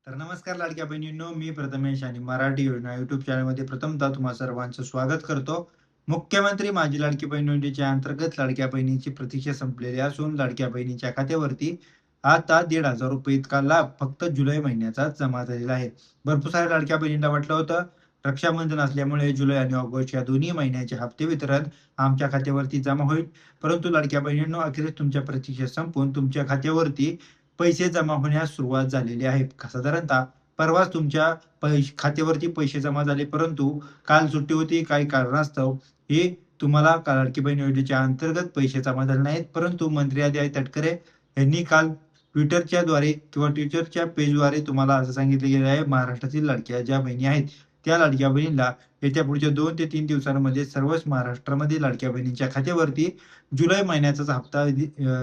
तर नमस्कार लाडक्या बहिणींनो, मी प्रथमेश आणि मराठी योजना YouTube चॅनलमध्ये प्रथमतः तुम्हा सर्वांचं स्वागत करतो. मुख्यमंत्री माझी लाडकी बहीण योजनेच्या अंतर्गत लाडक्या बहिणीची प्रतीक्षा संपलेली असून लाडक्या बहिणीच्या खात्यावरती आता ₹1,500 इतका लाभ फक्त जुलै महिन्याचाच जमा झालेला आहे. भरपूर साऱ्या लाडक्या बहिणींना वाटलं होतं रक्षाबंधन असल्यामुळे जुलै आणि ऑगस्ट या दोन्ही महिन्याचे हप्ते वितरण आमच्या खात्यावरती जमा होईल. परंतु लाडक्या बहिणींनो, अखेरीस तुमच्या प्रतीक्षा संपून तुमच्या खात्यावरती पैसे जमा होण्यास सुरुवात झालेली आहे. साधारणतः परवाच तुमच्या खात्यावरती पैसे जमा झाले, परंतु काल सुट्टी होती. काही कारणास्तव हे तुम्हाला लाडकी बहीण योजनेच्या अंतर्गत पैसे जमा झाले नाहीत. परंतु मंत्री अजय तटकरे यांनी काल ट्विटरच्या पेजद्वारे तुम्हाला असं सांगितलं गेलं आहे, महाराष्ट्रातील लाडक्या ज्या बहिणी आहेत, त्या लाडक्या बहिणींना येत्या पुढच्या 2 ते 3 दिवसांमध्ये सर्वच महाराष्ट्रामध्ये लाडक्या बहिणींच्या खात्यावरती जुलै महिन्याचाच हप्ता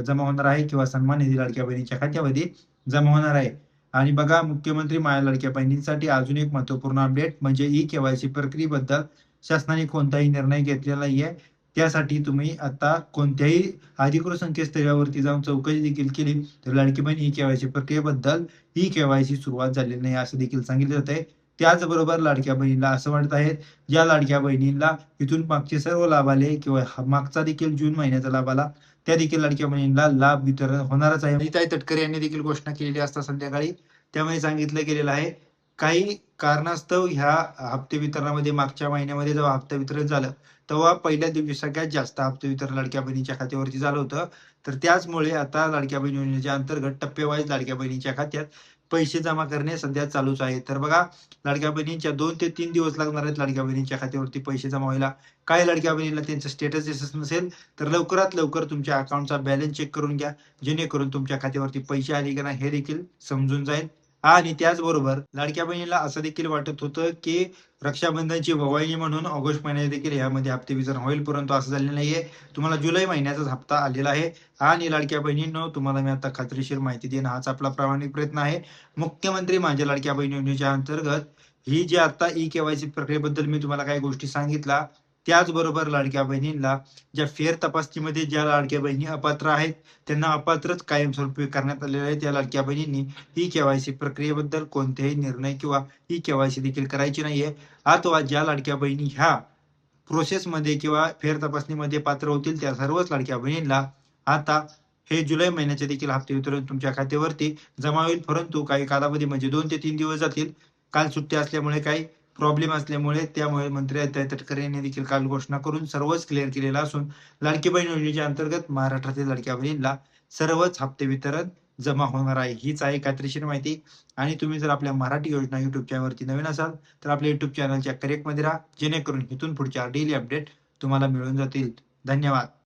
जमा होणार आहे किंवा सन्मान निधी लाडक्या बहिणीच्या खात्यामध्ये जमा होणार आहे. आणि बघा, मुख्यमंत्री माझ्या लाडक्या बहिणींसाठी अजून एक महत्त्वपूर्ण अपडेट म्हणजे ई-के-वाय-सी प्रक्रियेबद्दल शासनाने कोणताही निर्णय घेतलेला नाहीये. त्यासाठी तुम्ही आता कोणत्याही अधिकृत संकेतस्थळावरती जाऊन चौकशी देखील केली, तर लाडकी बहीण ई-के-वाय-सी प्रक्रियेबद्दल ई-के-वाय-सी सुरुवात झालेली नाही असं देखील सांगितलं जात आहे. त्याचबरोबर लाडक्या बहिणीला असं वाटत आहे, ज्या लाडक्या बहिणींना इथून मागचे सर्व लाभ आले किंवा मागचा देखील जून महिन्याचा लाभ आला, त्या देखील लाडक्या बहिणींना लाभ वितरण होणारच आहे. नीताई तटकरे यांनी देखील घोषणा केलेली असता संध्याकाळी. त्यामध्ये सांगितलं गेलेलं आहे, काही कारणास्तव ह्या हप्ते वितरणामध्ये मागच्या महिन्यामध्ये जेव्हा हप्ता वितरण झालं, तेव्हा पहिल्या दिवशी सगळ्यात जास्त हप्ते वितरण लाडक्या बहिणीच्या खात्यावरती झालं होतं. तर त्याचमुळे आता लाडक्या बहीण योजनेच्या अंतर्गत टप्पेवाईज लाडक्या बहिणीच्या खात्यात पैसे जमा करणे सध्या चालूच आहे. तर बघा, लाडक्या बहिणींच्या 2 ते 3 दिवस लागणार आहेत लाडक्या बहिणीच्या खात्यावरती पैसे जमा व्हायला. काही लाडक्या बहिणींना त्यांचं स्टेटस दिसत नसेल, तर लवकरात लवकर तुमच्या अकाउंटचा बॅलन्स चेक करून घ्या, जेणेकरून तुमच्या खात्यावरती पैसे आले की नाही हे देखील समजून जाईल. आणि त्याचबरोबर लाडक्या बहिणीला असं देखील वाटत होतं, की रक्षाबंधनची ओवाळणी म्हणून ऑगस्ट महिन्यात देखील यामध्ये हप्ते वितरण होईल, परंतु असं झालेलं नाहीये. तुम्हाला जुलै महिन्याचाच हप्ता आलेला आहे. आणि लाडक्या बहिणींनो, तुम्हाला मी आता खात्रीशीर माहिती देणं हाच आपला प्रामाणिक प्रयत्न आहे. मुख्यमंत्री माझ्या लाडक्या बहीण योजनेच्या अंतर्गत ही जी आता ई-के-वाय-सी प्रक्रियेबद्दल मी तुम्हाला काही गोष्टी सांगितल्या, त्याचबरोबर लाडक्या बहिणींना ज्या फेर तपासणीमध्ये ज्या लाडक्या बहिणी अपात्र आहेत, त्यांना अपात्रच कायमस्वरूपी करण्यात आलेलं आहे. त्या लाडक्या बहिणींनी ई-के-वाय-सी प्रक्रियेबद्दल कोणतेही निर्णय किंवा ई-के-वाय-सी देखील करायची नाहीये. अथवा ज्या लाडक्या बहिणी ह्या प्रोसेसमध्ये किंवा फेर तपासणीमध्ये पात्र होतील, त्या सर्वच लाडक्या बहिणींना आता हे जुलै महिन्याचे देखील हप्ते वितरण तुमच्या खात्यावरती जमा होईल. परंतु काही कालावधी म्हणजे 2 ते 3 दिवस जातील. काल सुट्टी असल्यामुळे काही प्रॉब्लेम असल्यामुळे त्यामुळे मंत्री अजय तटकरे यांनी देखील काल घोषणा करून सर्वच क्लिअर केलेलं असून लाडकी बहीण योजनेच्या अंतर्गत महाराष्ट्रातील लाडक्या बहिणींना सर्वच हप्ते वितरण जमा होणार आहे. हीच आहे खात्रीशीर माहिती. आणि तुम्ही जर आपल्या मराठी योजना YouTube चॅनलवरती नवीन असाल, तर आपल्या YouTube चॅनलच्या कनेक्टमध्ये राहा, जेणेकरून इथून पुढच्या डेली अपडेट तुम्हाला मिळून जातील. धन्यवाद.